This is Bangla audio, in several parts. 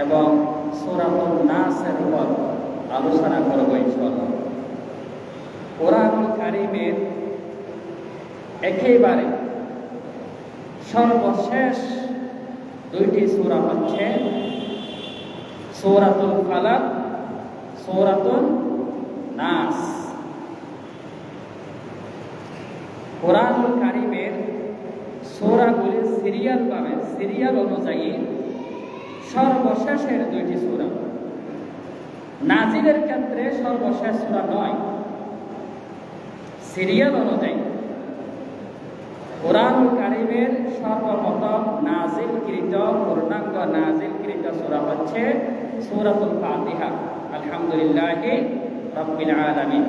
এবং সূরাতুন নাসের উপর আলোচনা করব ইনশাআল্লাহ। কোরআনুল কারীমের একেবারে সর্বশেষ দুইটি সূরা হচ্ছে সূরাতুল ফালাক, সূরাতুন নাস। কোরআনুল কারীমের সূরাগুলি সিরিয়াল অনুযায়ী সর্বশেষের দুইটি সূরা। নাজিলের ক্ষেত্রে সর্বশেষ সূরা নয়, সিরিয়াল অনুযায়ী। কোরআনুল কারীমের সর্বপ্রথম নাজিলকৃত পূর্ণাঙ্গ নাজিলকৃত সূরা হচ্ছে সূরাতুল ফাতিহা, আলহামদুলিল্লাহি রাব্বিল আলামিন।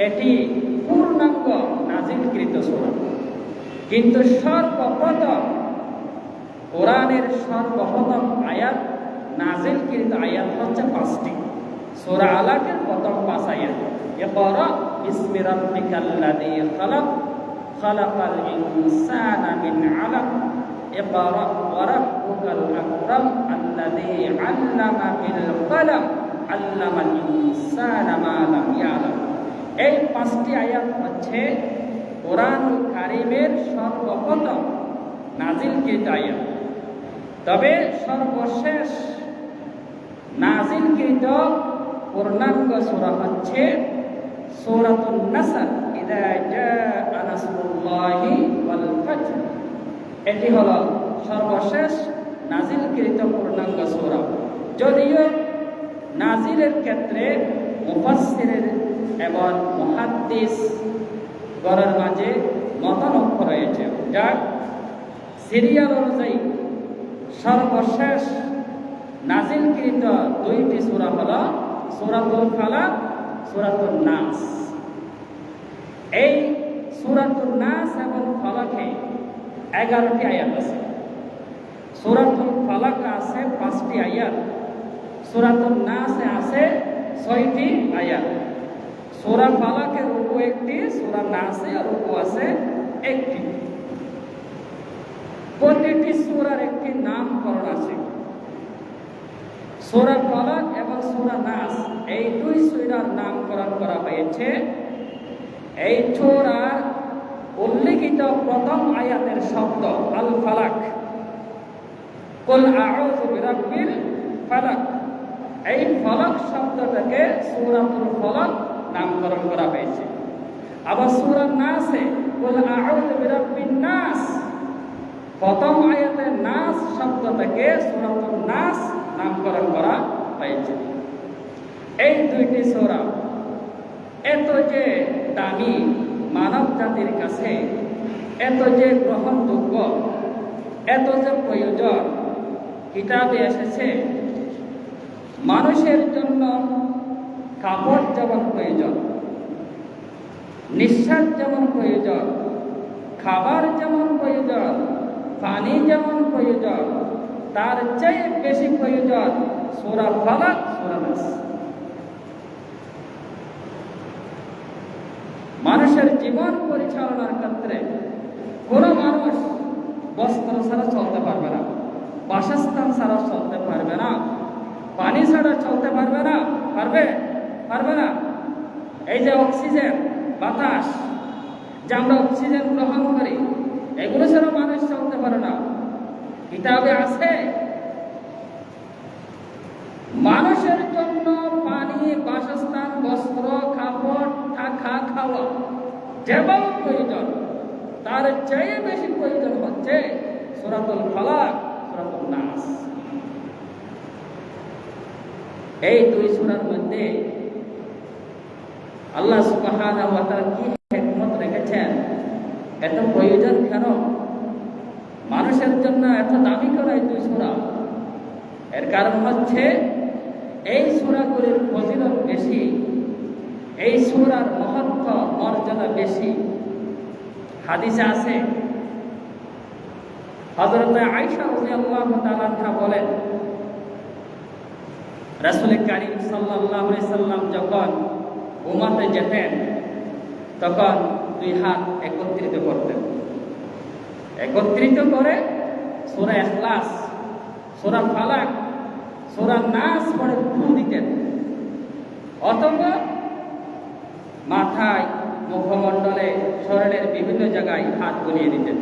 এটি পূর্ণাঙ্গ নাজিলকৃত সূরা, কিন্তু সর্বপ্রথম কোরআনের সর্বপ্রথম আয়াত নাজিলকৃত আয়াত হচ্ছে 5টি। সূরা আলাকের প্রথম 5 আয়াত, ইকরা বিসমি রাব্বিকাল্লাযী খালাক, খালাকাল ইনসানা মিন আলাক, ইকরা ওয়া রাব্বুকাল আকরাম আল্লাযী আল্লামা বিল কলম, আল্লামাল ইনসানা মা লাম ইয়ালাম। এই 5টি আয়াত হচ্ছে কোরআনুল কারীমের সর্বপ্রথম নাজিলকৃত আয়াত। তবে সর্বশেষ নাজিলকৃত পূর্ণাঙ্গ সূরা হচ্ছে সূরাতুন নাসর, ইযা জাআ নাসরুল্লাহি ওয়াল ফাতহ। এটি হলো সর্বশেষ নাজিলকৃত পূর্ণাঙ্গ সূরা। যদিও নাজিলের ক্ষেত্রে মুফাসসিরের এবং মুহাদ্দিস গণের মাঝে মতানৈক্য রয়েছে। যার সিরিয়াল অনুযায়ী সর্বশেষ নাজিলকৃত দুইটি সূরা হলো সূরাতুল ফালাক, সূরাতুন নাস। এই সূরাতুন নাস এবং ফালাকে 11টি আয়াত আছে। সূরাতুল ফালাক আছে 5টি আয়াত, সূরাতুন নাসে আছে 6টি আয়াত। সূরা ফালাকের রুকু একটি, সূরা নাসের রুকু আছে একটি। প্রতিটি সূরার একটি নামকরণ আছে। সূরা ফালাক এবং সূরা নাস এই দুই সূরার নামকরণ করা হয়েছে এই সূরার উল্লেখিত প্রথম আয়াতের শব্দ আল ফালাক, কুল আউযু বিরাব্বিল ফালাক। এই ফালাক শব্দটাকে সূরাতুল ফালাক নামকরণ করা হয়েছে। আবার সূরা নাসে কুল আউযু বিরাব্বিন নাস, প্রথম আয়াতের নাস শব্দটাকে সূরাতুন নাস নামকরণ করা হয়েছে। এই দুইটি সূরা এত যে দামি মানব জাতির কাছে, এত যে গ্রহণযোগ্য, এত যে প্রয়োজন। কিতাবে এসেছে মানুষের জন্য কাপড় যেমন প্রয়োজন, নিঃশ্বাস যেমন প্রয়োজন, খাবার যেমন প্রয়োজন, পানি যেমন প্রয়োজন, তার চেয়ে বেশি প্রয়োজন সূরা ফালাক, সূরা নাস। মানুষের জীবন পরিচালনার ক্ষেত্রে কোনো মানুষ বস্ত্র ছাড়া চলতে পারবে না, বাসস্থান ছাড়া চলতে পারবে না, পানি ছাড়া চলতে পারবে না। পারবে না। এই যে অক্সিজেন, বাতাস, যে আমরা অক্সিজেন গ্রহণ করি, এগুলো ছাড়া মানুষ চলতে পারে না। কিতাবে আছে মানুষের জন্য পানি, বাসস্থান, বস্ত্র, কাপড়, থাকা, খাওয়া যেমন প্রয়োজন, তার চেয়ে বেশি প্রয়োজন হচ্ছে সূরাতুল ফালাক, সূরাতুন নাস। এই দুই সূরার মধ্যে আল্লাহ সুবহানাহু ওয়া তাআলা কি হিকমত রেখেছেন, এত প্রয়োজন কেন, মানুষের জন্য এত দামি কেন এই দুই সূরা? এর কারণ হচ্ছে এই সূরাগুলির ফজিলত বেশি, এই সূরার মহত্ব মর্যাদা বেশি। হাদিসে আছে হযরত আয়েশা রাদিয়াল্লাহু তাআলা আনহা বলেন, রাসূল কারীম সাল্লাল্লাহু আলাইহি সাল্লাম যখন ঘুমাতে যেতেন তখন দুই হাত একত্রিত করতেন, একত্রিত করে সূরা ইখলাস, সূরা ফালাক সূরা নাস পড়ে ফু দিতেন, অথবা মাথায়, মুখমণ্ডলে, শরীরের বিভিন্ন জায়গায় হাত বুলিয়ে দিতেন।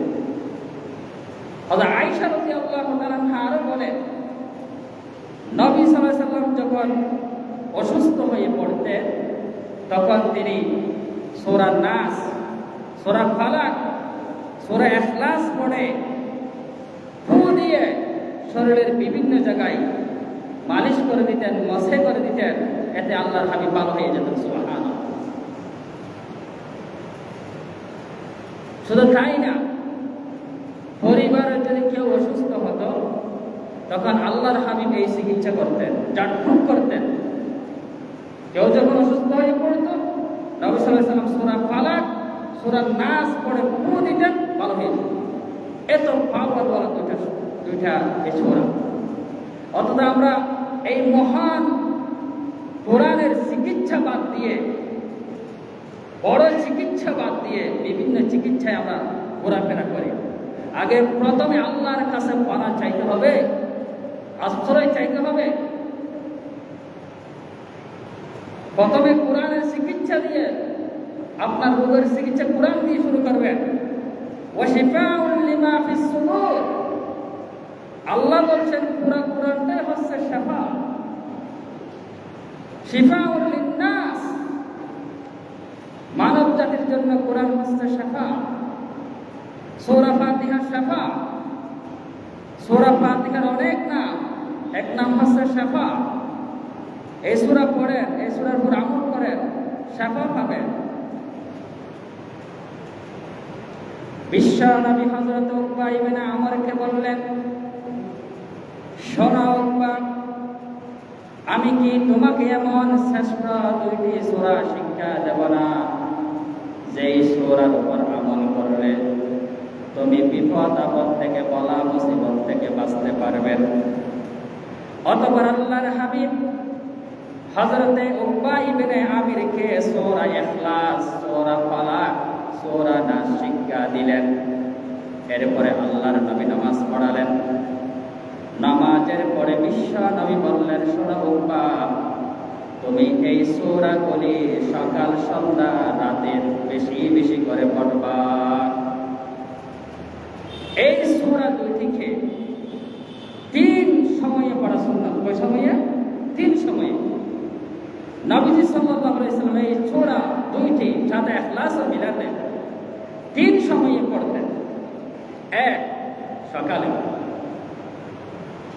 হযরত আয়েশা রাদিয়াল্লাহু তাআলা আরো বলেন, নবী সাল্লাল্লাহু আলাইহি সাল্লাম যখন অসুস্থ হয়ে পড়তেন তখন তিনি সূরা নাস, সূরা ফালাক, সূরা ইখলাস পড়ে ফু দিয়ে শরীরের বিভিন্ন জায়গায় মালিশ করে দিতেন, মসে করে দিতেন, এতে আল্লাহর হাবিব ভালো হয়ে যেতেন। সুবহানাল্লাহ। শুধু তাই না, পরিবারের যদি কেউ অসুস্থ হতো তখন আল্লাহর হাবিব এই চিকিৎসা করতেন, জাটফুক করতেন। কেউ যখন অসুস্থ হয়ে পড়তো নবী সাল্লাল্লাহু আলাইহি ওয়াসাল্লাম সূরা ফালাক, সূরা নাস পড়ে ফু দিতেন, ভালো হয়ে যেত। এত পাওয়ার বলা দুইটা এই সূরা। অথচ আমরা এই মহান কোরআনের চিকিৎসা বাদ দিয়ে, বড় চিকিৎসা বাদ দিয়ে বিভিন্ন চিকিৎসায় আমরা ঘোরাফেরা করি। আগে প্রথমে আল্লাহর কাছে পানা চাইতে হবে, আশ্রয় চাইতে হবে। প্রথমে কোরআনের চিকিৎসা দিয়ে, আপনার রোগের চিকিৎসা কোরআন দিয়ে শুরু করবেন। ওয়াশিফাউল লিমা ফিস সুদূর, আল্লাহ বলছেন পুরো কোরআনটাই হচ্ছে শিফা, শিফাউল লিন্নাস, মানব জাতির জন্য কোরআন হচ্ছে শিফা। সূরা ফাতিহা শিফা, সূরা ফাতিহার অনেক নাম, এক নাম হচ্ছে শিফা। এই সূরা পড়েন, এই সূরার উপর আমল করেন, শিফা পাবেন। বিশ্ব নবী হযরত উকবা ইবনে আমরকে বললেন, শোনো উকবা, আমি কি তোমাকে এমন শ্রেষ্ঠ দুইটি সূরা শিক্ষা দেব না যেই সূরার উপর আমল করলে তুমি বিপদ আপদ থেকে, বলা মুসিবত থেকে বাঁচতে পারবেন। অতঃপর আল্লাহর হাবিব হযরতে উকবা ইবনে আমিরকে সূরা ইখলাস, সূরা ফালাক, সূরা নাস শিক্ষা দিলেন। এরপরে আল্লাহর নবী নামাজ পড়ালেন। নামাজের পরে বিশ্ব নবী বললেন, শোনো উকবা, তুমি এই সূরাগুলি সকাল সন্ধ্যা রাতে বেশি বেশি করে পড়বা। এই সূরা দুইটিকে 3 সময়ে পড়া সুন্নাত। কয় সময়ে? 3 সময়ে। নবীজি সাল্লাল্লাহু আলাইহি সাল্লাম এই সূরা দুইটি সাথে ইখলাস মিলাতেন, 3 সময়ে পড়তেন। এক, সকালে,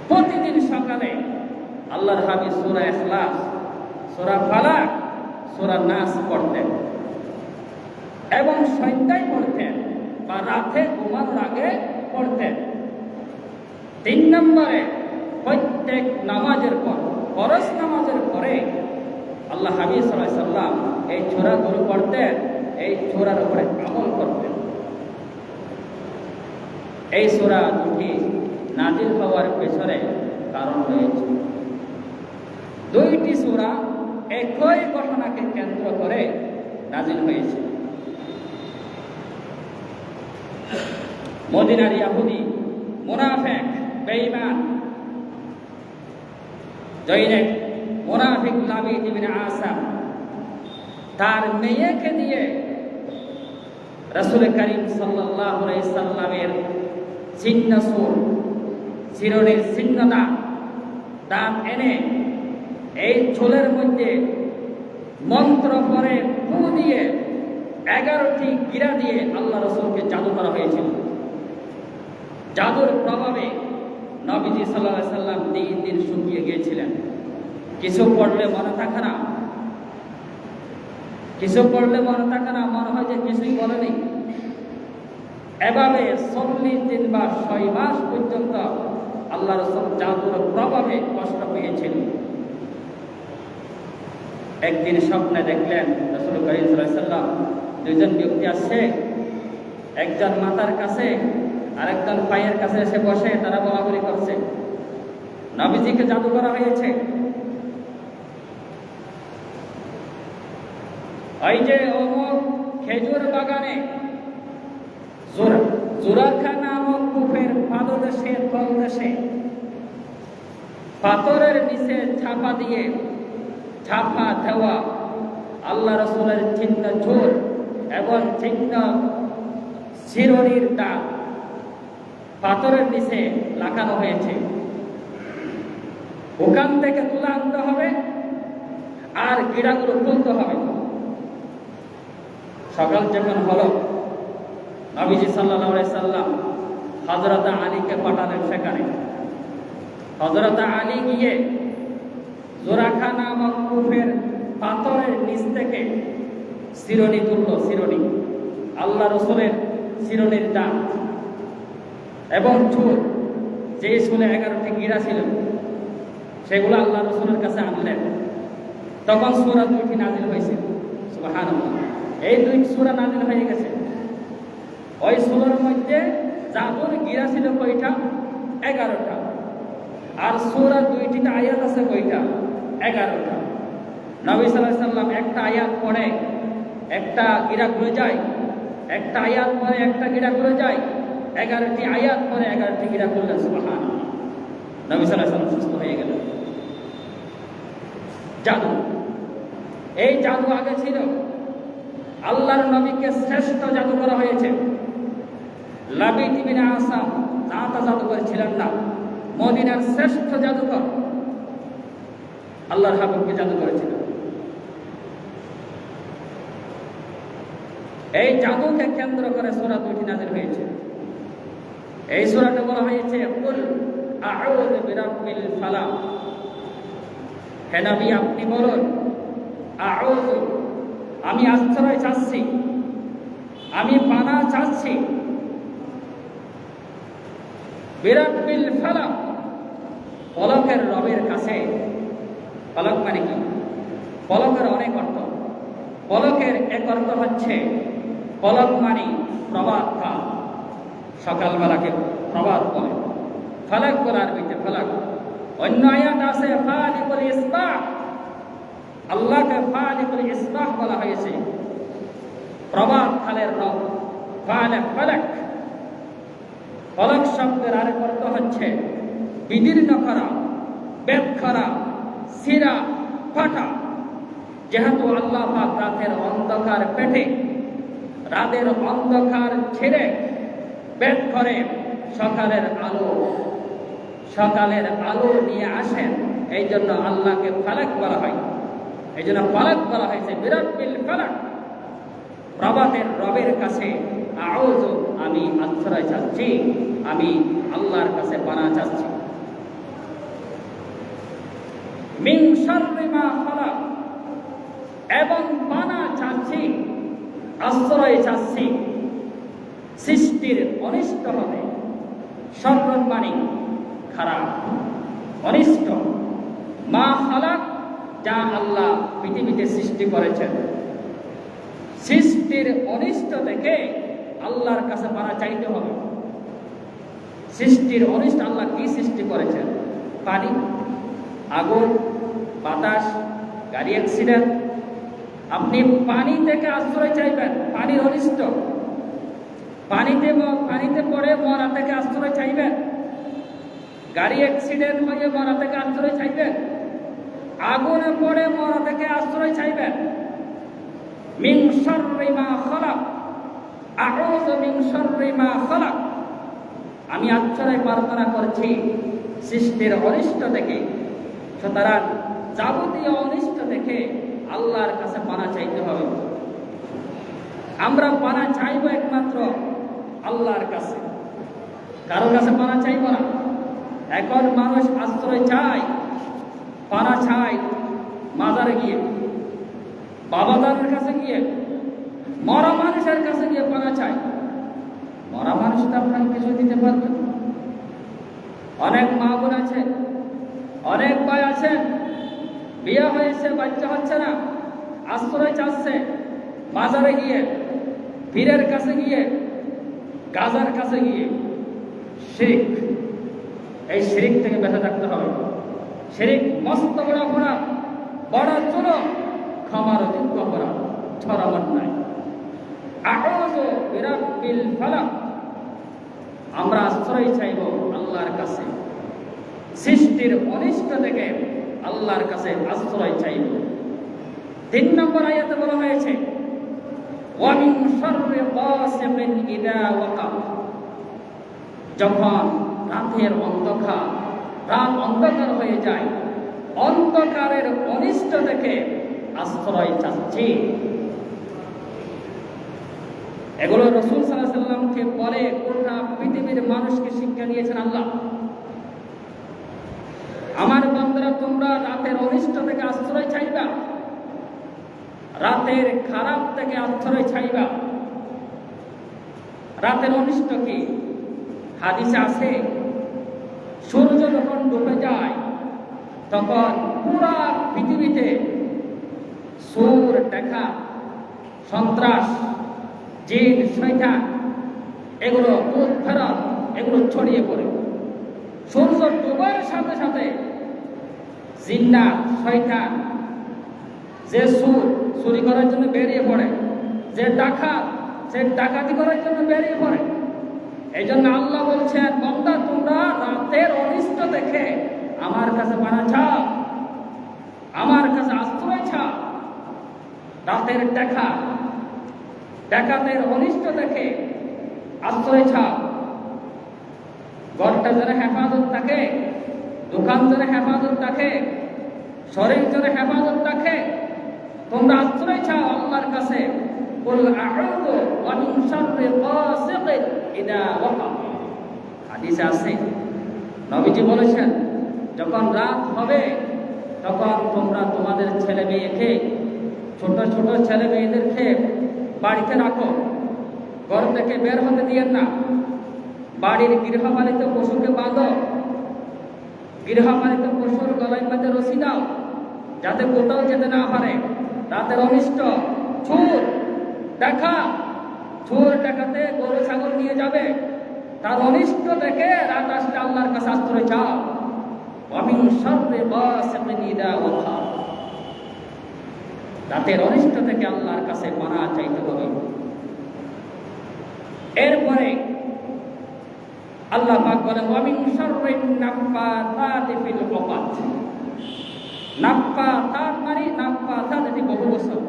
প্রতিদিন সকালে আল্লাহর হাবিব সূরা ইখলাস, সূরা ফালাক, সূরা নাস পড়তেন এবং সন্ধ্যায় পড়তেন বা রাতে ঘুমানোর আগে পড়তেন। 3 নম্বরে, প্রত্যেক নামাজের পর, ফরজ নামাজের পরে আল্লাহ হাবিব সাল্লাল্লাহু আলাইহি সাল্লাম এই সূরাগুলো পড়তেন, এই সূরার উপরে আমল করতেন। এই সূরা দুটি নাজিল হওয়ার পেছনে কারণ রয়েছে। দুইটি সূরা একই ঘটনাকে কেন্দ্র করে নাজিল হয়েছে। মদিনার ইহুদি, মুনাফিক, বেঈমান, জৈনক মুনাফিক লাবিদ ইবনে আসাম তার মেয়েকে দিয়ে রাসূল করিম সাল্লাল্লাহু আলাইহি সাল্লামের ছিন্ন সুর, শিরনের ছিন্ন দাঁত এনে এই ঝোলের মধ্যে মন্ত্র পড়ে ফু দিয়ে 11টি গিরা দিয়ে আল্লাহ রাসূলকে জাদু করা হয়েছিল। জাদুর প্রভাবে নবীজি সাল্লাল্লাহু আলাইহি সাল্লাম দিন দিন শুকিয়ে গিয়েছিলেন। কিছু পড়লে মনে থাকে না, কিছু পড়লে মনে থাকে না, মনে হয় যে কিছুই বলেনি। এভাবে 40 দিন বা 6 মাস পর্যন্ত আল্লাহ রাসূল জাদুর প্রভাবে কষ্ট পেয়েছিল। একদিন স্বপ্নে দেখলেন রাসূল করিম সাল্লাল্লাহু আলাইহি সাল্লাম, দুইজন ব্যক্তি আসছে, একজন মাথার কাছে আর একজন পায়ের কাছে এসে বসে, তারা বলাবলি করছে নবীজিকে জাদু করা হয়েছে। ওই যে অমুক খেজুর বাগানে জোরাখা নামক কূপের পাদদেশে তলদেশে পাথরের নিচে ছাপা দিয়ে ছাপা দেওয়া আল্লাহ রাসূলের চিহ্ন ঝোল এবং চিহ্ন শিরোনির দাগ পাথরের নিচে লাগানো হয়েছে। ওখান থেকে তুলে আনতে হবে আর গিরাগুলো খুলতে হবে। সকাল যখন হলো, নবীজি সাল্লাল্লাহু আলাইহি সাল্লাম হযরত আলীকে পাঠালেন সেখানে। হযরত আলী গিয়ে জোরাখা নামক কুফের পাথরের নিচ থেকে শিরোনি তুলল। শিরোনি আল্লাহ রাসূলের শিরোনির দাগ এবং চুল, যে চুলে 11টি গিরা ছিল, সেগুলো আল্লাহ রাসূলের কাছে আনলেন। তখন সূরা 2টি নাযিল হয়েছে। সুবহানাল্লাহ, এই 2টি সূরা নাযিল হয়ে গেছে। ওই সূরার মধ্যে জাদুর গিরা ছিল কয়টা? 11টা। আর সূরা 2টিতে আয়াত আছে কয়টা? 11টা। নবী সাল্লাল্লাহু আলাইহি সাল্লাম একটা আয়াত পড়ে একটা গিরা খুলে যায়, একটা আয়াত পরে একটা গিরা খুলে যায়, 11টি আয়াত পরে 11টি গিরা খুললেন। সুবহানাল্লাহ, নবী সাল্লাল্লাহু আলাইহি সাল্লাম সুস্থ হয়ে গেলেন। জাদু, এই জাদু আগে ছিল। আল্লাহর নবীকে শ্রেষ্ঠ জাদু করা হয়েছে। লাবিদ ইবনে আসাম জাতা জাদুকর ছিলেন না, মদিনার শ্রেষ্ঠ জাদুকর আল্লাহর হাবিবকে জাদু করেছিল। এই জাদুকে কেন্দ্র করে সূরা 2টি নাযিল হয়েছে। এই সূরাটা বলা হয়েছে কুল আউযু বিরাব্বিল ফালাক। হে নবী, আপনি বলুন আউযু, আমি আশ্রয় চাচ্ছি, আমি পানা চাচ্ছি, বিরাব্বিল ফালাক, পলকের রবের কাছে। পলক মানে কি? পলকের অনেক অর্থ। পলকের এক অর্থ হচ্ছে পলক মানে প্রভাত কাল, সকালবেলাকে প্রভাত বলে। ফালাক বলে আরবিতে ফালাক। অন্য আয়াত আছে ফালিকুল ইসবাহ, আল্লাহকে ফালিকুল ইসবাহ বলা হয়েছে, প্রভাত কালের রব। ফালাক ফালাক, ফলক শব্দের আরেক অর্থ হচ্ছে বিদীর্ণ করা, বেদ করা, সিরা ফাটা। যেহেতু আল্লাহ পাক রাতের অন্ধকার পেটে, রাতের অন্ধকার ছেড়ে বেদ করে সকালের আলো নিয়ে আসেন, এই জন্য আল্লাহকে ফালাক বলা হয়। এই জন্য ফালাক বলা হয়েছে বিরাব্বিল ফালাক, প্রভাতের রবের কাছে আউযু, আমি আশ্রয় চাচ্ছি, আমি আল্লাহর কাছে পানা চাচ্ছি। মিন শাররি মা খালাক, এবং পানা চাচ্ছি, আশ্রয় চাচ্ছি সৃষ্টির অনিষ্ট হবে। শারর মানে খারাপ, অনিষ্ট। মা খালাক, যা আল্লাহ পৃথিবীতে সৃষ্টি করেছেন, সৃষ্টির অনিষ্ট থেকে আল্লাহর কাছে পানা চাইতে হবে। সৃষ্টির অনিষ্ট, আল্লাহ কি সৃষ্টি করেছেন? পানি, আগুন, বাতাস, গাড়ি অ্যাক্সিডেন্ট। আপনি পানি থেকে আশ্রয় চাইবেন, পানির অনিষ্ট। পানিতে পড়ে মরা থেকে আশ্রয় চাইবেন, গাড়ি অ্যাক্সিডেন্ট হয়ে মরা থেকে আশ্রয় চাইবেন, আগুনে পড়ে মরা থেকে আশ্রয় চাইবেন। মিন শাররি মা খালাক, আউযু মিন শাররি মা খালাক, আমি আশ্রয় প্রার্থনা করছি সৃষ্টির অনিষ্ট থেকে। সুতরাং যাবতীয় অনিষ্ট থেকে আল্লাহর কাছে পানা চাইতে হবে। আমরা পানা চাইব একমাত্র আল্লাহর কাছে, কারোর কাছে পানা চাইব না। এখন মানুষ আশ্রয় চায়, পানা চায় মাজারে গিয়ে, বাবাদানের কাছে গিয়ে, মরা মানুষের কাছে গিয়ে পানা চায়। মরা মানুষ তো আপনাকে কিছু দিতে পারবে। অনেক মা বোন আছে, অনেক ভাই আছেন, বিয়ে হয়েছে, বাচ্চা হচ্ছে না, আশ্রয় চাচ্ছে মাজারে গিয়ে, পীরের কাছে গিয়ে, গাজার কাছে গিয়ে। শিরক, এই শিরক থেকে বেঁচে থাকতে হবে। শিরক মস্ত বড় অপরাধ, বড় চুলো, ক্ষমার যোগ্য অপরাধ, ছড়াবার নাই। আউযু বিরাব্বিল ফালাক, আমরা আশ্রয় চাইব আল্লাহর কাছে, সৃষ্টির অনিষ্ট থেকে আল্লাহর কাছে আশ্রয় চাইব। 3 নম্বর আয়াতে বলা হয়েছে ওয়া মিন শাররি গাসিকিন ইযা ওয়াকাব, যখন রাতের অন্ধকার, রাত অন্ধকার হয়ে যায়, অন্ধকারের অনিষ্ট থেকে আশ্রয় চাচ্ছি। এগুলো রাসূল সাল্লাল্লাহু আলাইহি ওয়াসাল্লামকে পরে গোটা পৃথিবীর মানুষকে শিক্ষা দিয়েছেন আল্লাহ। আমার বান্দারা, তোমরা রাতের অনিষ্ট থেকে আশ্রয় চাইবা, রাতের খারাপ থেকে আশ্রয় চাইবা। রাতের অনিষ্ট কি? হাদিসে আছে, সূর্য যখন ডুবে যায় তখন পুরা পৃথিবীতে সুর, দেখা, সন্ত্রাস, জিন, শয়তান, এগুলো উৎফেরত, এগুলো ছড়িয়ে পড়ে। সূর্য ডুবার সাথে সাথে জিন্নাত, শয়তান, যে চুরি করার জন্য বেরিয়ে পড়ে, যে ডাকাত, সে ডাকাতি করার জন্য বেরিয়ে পড়ে। এই জন্য আল্লাহ বলছেন, বান্দা তোমরা রাতের অনিষ্ট দেখে আমার কাছে পানা চাও, আমার কাছে আশ্রয় চাও। রাতের ডাকাতের অনিষ্ট দেখে আশ্রয় চাও। ঘরটা যেন হেফাজত থাকে, দোকান যেন হেফাজত থাকে, শরীর যেন হেফাজত থাকে, তোমরা আশ্রয় চাও আল্লাহর কাছে। কুল আউযু ওয়া মিন শাররি গাসিকিন ইযা ওয়াকাব। হাদিসে আছে, নবীজি বলেছেন, যখন রাত হবে তখন তোমরা তোমাদের ছেলে মেয়েকে, ছোট ছোট ছেলে মেয়েদেরকে বাড়িতে রাখো, ঘর থেকে বের হতে দিয়েন না। বাড়ির গৃহপালিত পশুকে বাঁধো, গৃহপালিত পশুর গলায় মধ্যে রশি দাও, যাতে কোথাও যেতে না পারে। রাতের অনিষ্ট, চোর ডাকাতে গরু ছাগল নিয়ে যাবে, তার অনিষ্ট দেখে রাত আসলে আল্লাহর কাছে আশ্রয় চাও। ওয়া মিন শাররি গাসিকিন ইযা ওয়াকাব, রাতের অনিষ্ট থেকে আল্লাহর কাছে পানাহ চাইতে হবে। এরপরে আল্লাহ পাক বলেন ওয়া মিন শাররিন নাফফাতাতি ফিল উকাদ। নাফফাতাত মানে নাফফাতাত এটি বহুবচন,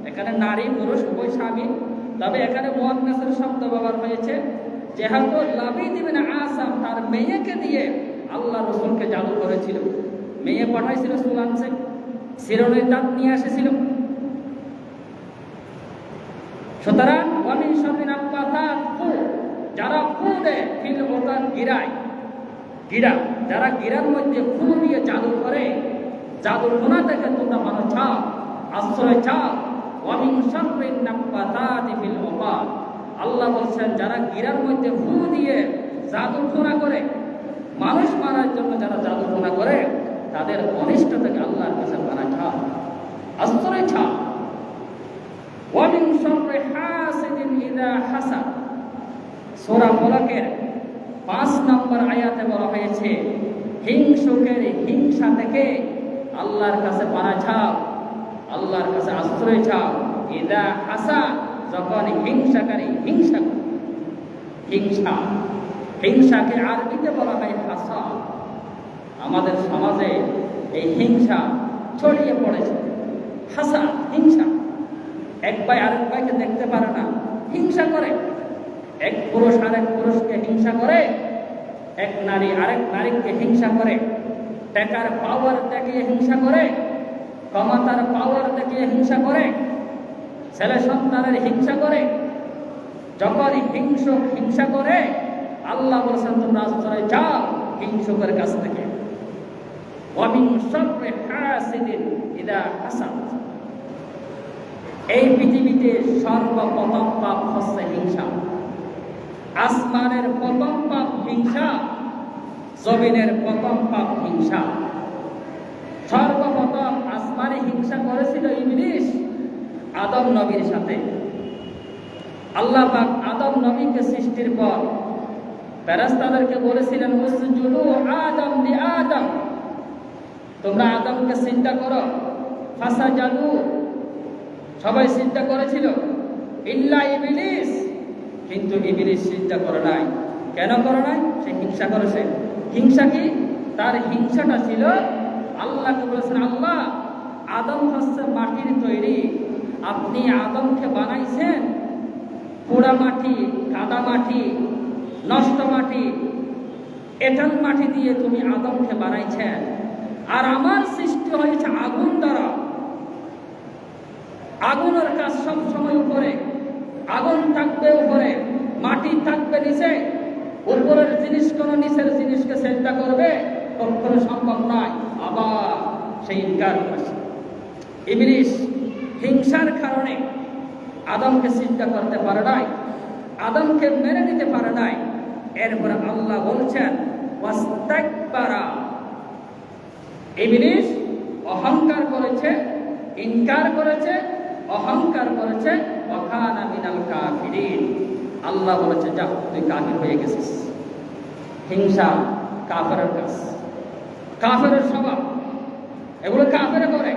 এখানে নারী পুরুষ উভয় শামিল। তবে এখানে মুআন্নাসের শব্দ ব্যবহার হয়েছে, যেহেতু লাবিদ ইবনে আসাম তার মেয়েকে দিয়ে আল্লাহ রাসূলকে জাদু করেছিল। মেয়ে পাঠাইছিল সুলানসে, সিরনের দাঁত নিয়ে এসেছিল। সুতরাং ওয়া মিন শাররি নাফফাতাত, যারা ফু দেয়, ফিল উকাদ গিরায়, যারা গিরার মধ্যে ফু দিয়ে জাদু করে, জাদুর গুনাহ থেকে তোমরা মানো চাও, আশ্রয় চাও। ওয়া মিন শাররিন নাফফাতাতি ফিল উকাদ, আল্লাহ বলছেন যারা গিরার মধ্যে ফু দিয়ে জাদু টুনা করে, মানুষ মারার জন্য যারা জাদু টুনা করে, তাদের অনিষ্ট থেকে আল্লাহর কাছে পানা চাও, আশ্রয় চাও। ওয়া মিন শাররি হাসিদিন ইযা হাসাদ, সূরা ফালাকের 5 নম্বর আয়াতে বলা হয়েছে, হিংসুকের হিংসা থেকে আল্লাহর কাছে পানা চাও, আল্লাহর কাছে আশ্রয় চাও। ইযা হাসাদ, যখন হিংসাকারী হিংসা করে। হিংসাকে আরবিতে বলা হয় হাসাদ। আমাদের সমাজে এই হিংসা ছড়িয়ে পড়েছে। হাসাদ, হিংসা, এক ভাই আরেক ভাইকে দেখতে পারে না, হিংসা করে। এক পুরুষ আরেক পুরুষকে হিংসা করে, এক নারী আরেক নারীকে হিংসা করে, টাকার পাওয়ার দেখিয়ে হিংসা করে, ক্ষমতার পাওয়ার দেখিয়ে হিংসা করে, ছেলে সন্তানের হিংসা করে। যখন হিংসুক হিংসা করে, আল্লাহ বলেছেন তোমরা আশ্রয় চাও হিংসুকের কাছ থেকে। ওয়া মিন শাররি হাসিদিন ইযা হাসাদ, এই পৃথিবীতে সর্বপ্রথম পাপ হচ্ছে হিংসা। আসমানের প্রথম পাপ হিংসা, জমিনের প্রথম পাপ হিংসা। সর্বপ্রথম আসমানে হিংসা করেছিল ইবলিস আদম নবীর সাথে। আল্লাহ পাক আদম নবীকে সৃষ্টির পর ফেরেশতাদেরকে বলেছিলেন উসজুদু আদম লি আদম, তোমরা আদমকে সিজদা করো। ফাসাজাদু, সবাই সিজদা করেছিল, ইল্লা ইবলিস, কিন্তু ইবলিস সিজদা করে নাই। কেন করে নাই? সে হিংসা করেছে। হিংসা কি? তার হিংসাটা ছিল আল্লাহকে বলেছেন, আল্লাহ আদম হচ্ছে মাটির তৈরি, আপনি আদমকে বানাইছেন পোড়া মাটি, কাদা মাটি, নষ্ট মাটি, এঁটেল মাটি দিয়ে তুমি আদমকে বানাইছেন, আর আমার সৃষ্টি হয়েছে আগুন দ্বারা। আগুনের কাজ সব সময় উপরে, আগুন থাকবে উপরে, মাটি থাকবে নিচে। উপরের জিনিস কোন নিচের জিনিসকে চেষ্টা করবে, কখনো সম্ভব নয়। আবার সেই ইনকার করেছে। ইবলিস হিংসার কারণে আদমকে চিন্তা করতে পারে নাই, আদমকে মেনে নিতে পারে নাই। এরপরে আল্লাহ বলছেন ওয়াস্তাকবারা, ইবলিস অহংকার করেছে, ইনকার করেছে, অহংকার করেছে, ওয়াকানা মিনাল কাফিরিন। আল্লাহ বলেছে, যা তুই কাফির হয়ে গেছিস। হিংসা কাফেরের কাজ, কাফেরের স্বভাব, এগুলো কাফের করে,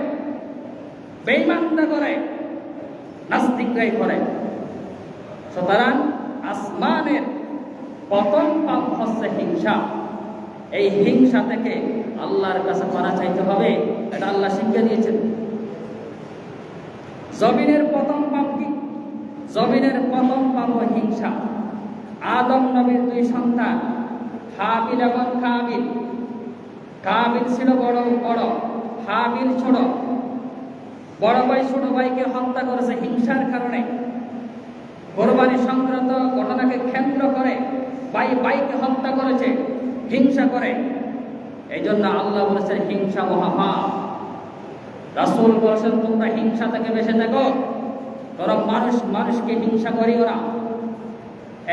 বেঈমানরা করে, নাস্তিকরাই করে। সুতরাং আসমানের প্রথম পাপ হচ্ছে হিংসা। এই হিংসা থেকে আল্লাহর কাছে পানা চাইতে হবে, এটা আল্লাহ শিখিয়ে দিয়েছেন। জমিনের প্রথম পাপ কি? জমিনের প্রথম পাপ হিংসা। আদম নবীর দুই সন্তান হাবিল এবং কাবিল। কাবিল ছিল বড়, হাবিল ছোট। বড় ভাই ছোট ভাইকে হত্যা করেছে হিংসার কারণে। কোরবানি সংক্রান্ত ঘটনাকে কেন্দ্র করে ভাই ভাইকে হত্যা করেছে হিংসা করে। এই জন্য আল্লাহ বলেছেন হিংসা মহাপাপ। রাসূল বলেছেন তোমরা হিংসা থেকে বেঁচে থাকো, তোমরা মানুষকে হিংসা করিও না,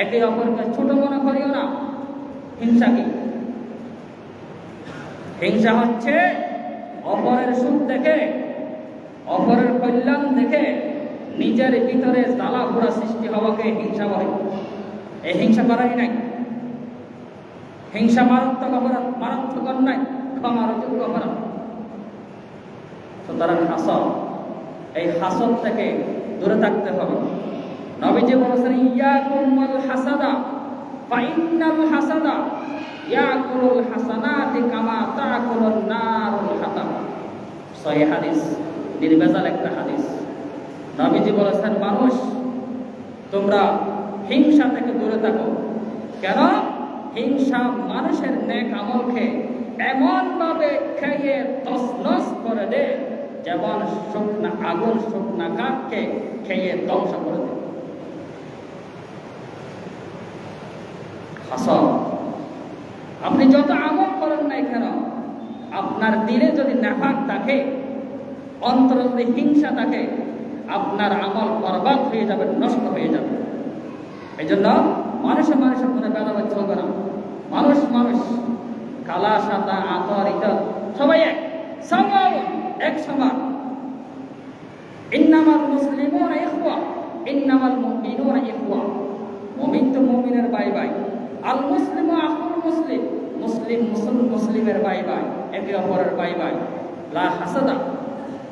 একে অপরকে ছোট মনে করিও না। হিংসা কি? হিংসা হচ্ছে অপরের সুখ দেখে, অপরের কল্যাণ দেখে নিজের ভিতরে জ্বালা পোড়া সৃষ্টি হওয়াকে হিংসা বলে। এই হিংসা করাই নাই। হিংসা মারাত্মক অপরাধ, মারাত্মক অন্যায়, ক্ষমার অযোগ্য অপরাধ। সুতরাং হাসদ, এই হাসদ থেকে দূরে থাকতে হবে। নবীজি বলেছেন ইয়াকুম ওয়াল হাসাদা ফাইন্নাল হাসাদা ইয়াকুলুল হাসানাতি কামা তাকুলুন নারুল হাতাব। সহিহ হাদিস, নির্ভেজাল একটা হাদিস। নবীজি বলেছেন মানুষ তোমরা হিংসা থেকে দূরে থাকো। কেন? হিংসা মানুষের নেক আমলকে এমন ভাবে খেয়ে তছনছ করে দেয় যেমন শুকনা আগুন শুকনা কাঠকে খেয়ে ধ্বংস করে দেয়। হাসদ, আপনি যত আমল করেন নাই কেন, আপনার দিলে যদি নেফাক থাকে, অন্তরে যদি হিংসা থাকে, আপনার আমল বরবাদ হয়ে যাবে, নষ্ট হয়ে যাবে। এই জন্য মানুষের মনে ভেদাভেদ চলবে না। মানুষ কালা সাদা আতর ইতর সবাই এক সমান, এক সমান। ইন্নামাল মুসলিমুনা ইখওয়া, ইন্নামাল মুমিনুনা ইখওয়া। মুমিন তো মুমিনের ভাই ভাই। আল মুসলিমু আখুল মুসলিম, মুসলিমের ভাই ভাই, একে অপরের ভাই ভাই। লা হাসাদা,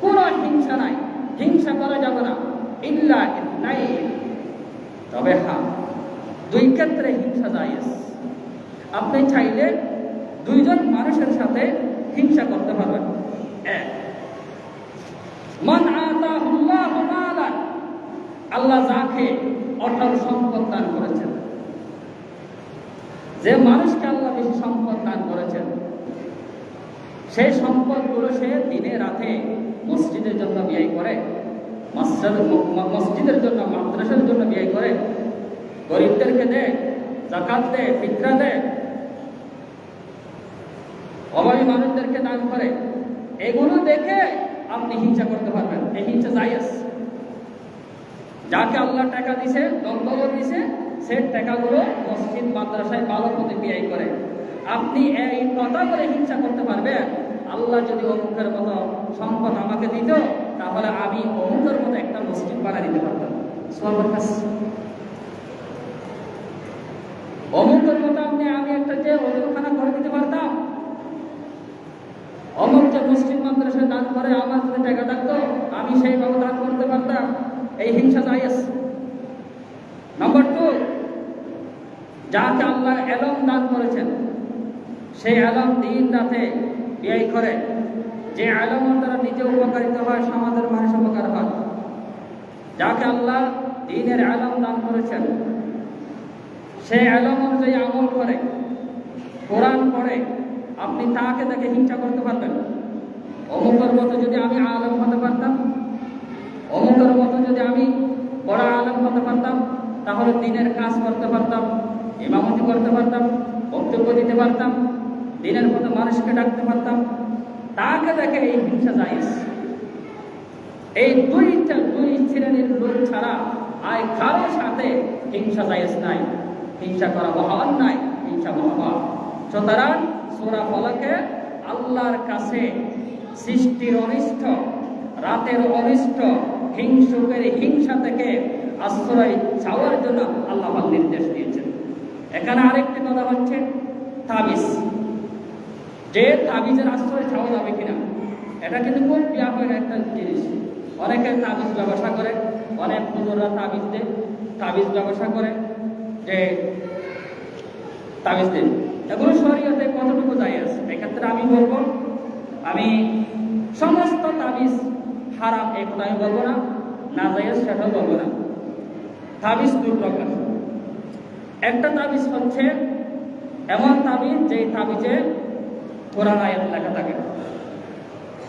কোনো হিংসা নাই, হিংসা করা যাবে না। ইল্লা ইসনাইন, তবে হ্যাঁ দুই ক্ষেত্রে হিংসা জায়েজ। আপনি চাইলে দুইজন মানুষের সাথে হিংসা করতে পারবেন। এক, মান আতাহুল্লাহু মালান, আল্লাহ যাকে অটল সম্পদ দান করেছেন, যে মানুষকে আল্লাহ বেশি সম্পদ দান করেছেন, সেই সম্পদগুলো সে দিনে রাতে মসজিদের জন্য ব্যয় করে, মসজিদের জন্য, মাদ্রাসার জন্য ব্যয় করে, গরিবদেরকে দেয়, যাকাত দেয়, ফিতরা দেয়, অভাবী মানুষদেরকে দান করে। এগুলো দেখে আপনি হিংসা করতে পারবেন। এই হিংসা জায়েজ। যাকে আল্লাহ টাকা দিছে, দম্পতি দিছে, সে টাকাগুলো মসজিদ মাদ্রাসায় ভালো পথে ব্যয় করে। আপনি এই কথা করে হিংসা করতে পারবেন, আল্লাহ যদি অমুকের মতো সম্পদ আমাকে দিত, তাহলে আমি অমুকের মতো একটা মসজিদ বানিয়ে দিতে পারতাম। অমুকের মতো আমি একটা যে ওজুখানা করে দিতে পারতাম। অমুক যে মসজিদ মাদ্রাসায় দান করে, আমার যদি টাকা থাকতো আমি সেইভাবে দান করতে পারতাম। এই হিংসা জায়েজ। নম্বর 2, যাকে আল্লাহ এলম দান করেছেন, সেই আলম দিন রাতে ব্যয় করে, যে আলমের দ্বারা নিজে উপকারিত হয়, সমাজের মানুষ উপকার হয়। যাকে আল্লাহ দ্বীনের আলম দান করেছেন, সেই আলম অনুযায়ী আমল করে, কোরআন পড়ে, আপনি তাকে দেখে হিংসা করতে পারবেন? অমুকের মতো যদি আমি আলেম হতে পারতাম, অমুকের মতো যদি আমি বড় আলেম হতে পারতাম, তাহলে দ্বীনের কাজ করতে পারতাম, ইমামতি করতে পারতাম, বক্তব্য দিতে পারতাম, দ্বীনের মতো মানুষকে ডাকতে পারতাম, তাকে দেখে এই হিংসা জায়েজ। এই দুই শ্রেণীর লোক ছাড়া আর কারো সাথে হিংসা জায়েজ নাই। হিংসা করা মহা অন্যায়, হিংসা মহাপাপ। সুতরাং সূরা ফলাকে আল্লাহর কাছে সৃষ্টির অনিষ্ট, রাতের অনিষ্ট, হিংসুকের হিংসা থেকে আশ্রয় চাওয়ার জন্য আল্লাহ নির্দেশ দিয়েছেন। এখানে আরেকটি কথা হচ্ছে তাবিজ, যে তাবিজের আশ্রয় চাওয়া যাবে কিনা, এটা কিন্তু খুব ব্যাপক একটা জিনিস। অনেকে তাবিজ ব্যবসা করে, অনেক হুজুররা তাবিজ দেয়, তাবিজ ব্যবসা করে, যে তাবিজ দেন, এগুলো শরীয়তে কতটুকু জায়েজ? এক্ষেত্রে আমি বলবো, আমি সমস্ত তাবিজ হারাম এই কথা আমি বলবো না, না জায়েজ সেটাও বলবো না। তাবিজ দুই প্রকার। একটা তাবিজ হচ্ছে এমন তাবিজ যে তাবিজে কোরআন আয়াত লেখা থাকে,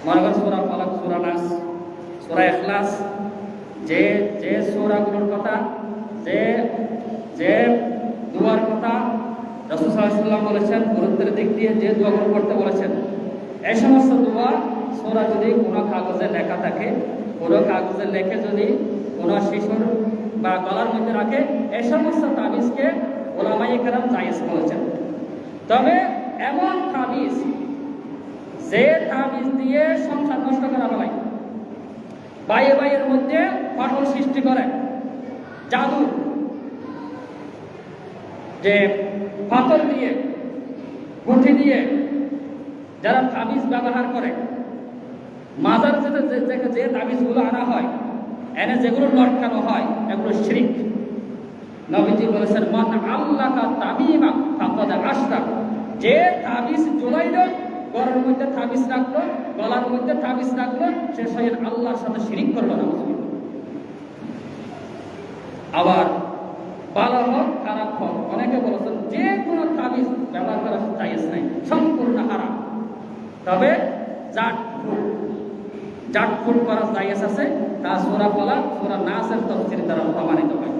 মনে করেন সূরা ফালাক, সূরা নাস, সূরা ইখলাস, যে যে সূরাগুলোর কথা, যে যে দুয়ার কথা রাসূল সাল্লাল্লাহু আলাইহি ওয়াসাল্লাম বলেছেন, গুরুত্বের দিক দিয়ে যে দোয়াগুলো করতে বলেছেন, এই সমস্ত দোয়া সূরা যদি কোনো কাগজে লেখা থাকে, কোনো কাগজে লেখে যদি কোনো শিশুর বা গলার মধ্যে রাখে, এই সমস্ত তাবিজকে ওলামায়ে কেরাম জায়েজ বলেছেন। তবে এমন তাবিজ, যে তাবিজ দিয়ে সংসার নষ্ট করা হয়, বাইয়ে বাইয়ের মধ্যে ফাটল সৃষ্টি করে, জাদু, যে পাথর দিয়ে, পুঁথি দিয়ে যারা তাবিজ ব্যবহার করে, মাজার যে তাবিজগুলো আনা হয়, এনে যেগুলো লটকানো হয়, এগুলো শিরক। নবীজি বলেছেন, মান আল্লাকা তামিমা ফাকাদ আশরাক, যে তাবিজ ঝুলাইল, গলার মধ্যে তাবিজ রাখলো, গলার মধ্যে তাবিজ রাখলো, সে স্বয়ং আল্লাহর সাথে শিরক করলো না। আবার ভালো হোক খারাপ হোক, অনেকে বলেছেন যে কোনো তাবিজ ব্যবহার করা জায়েজ নাই, সম্পূর্ণ হারাম। তবে জাটফুট করা জায়েজ আছে, তা সূরা ফালাক, সূরা নাসের তাফসীর দ্বারা প্রমাণিত হয়।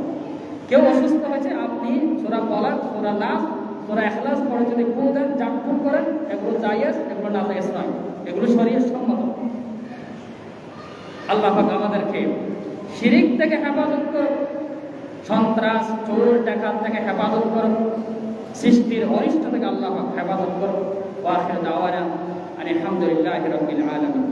কেউ অসুস্থ হয়েছে, আপনি সূরা ফালাক, সূরা নাস, সূরা ইখলাস পড়ে যদি ফু দেন, জাটফুট করেন, এগুলো জায়েজ, এগুলো না জায়েজ নয়, এগুলো শরীয়ত সম্মত। আল্লাহ পাক আমাদেরকে শিরক থেকে হেফাজত করুন, সন্ত্রাস, চোর, ডাকাত থেকে হেফাজত করুন, সৃষ্টির অনিষ্ট থেকে আল্লাহ পাক হেফাজত করুন। ওয়া আখিরু দাওয়ানা আলহামদুলিল্লাহি রাব্বিল আলামিন।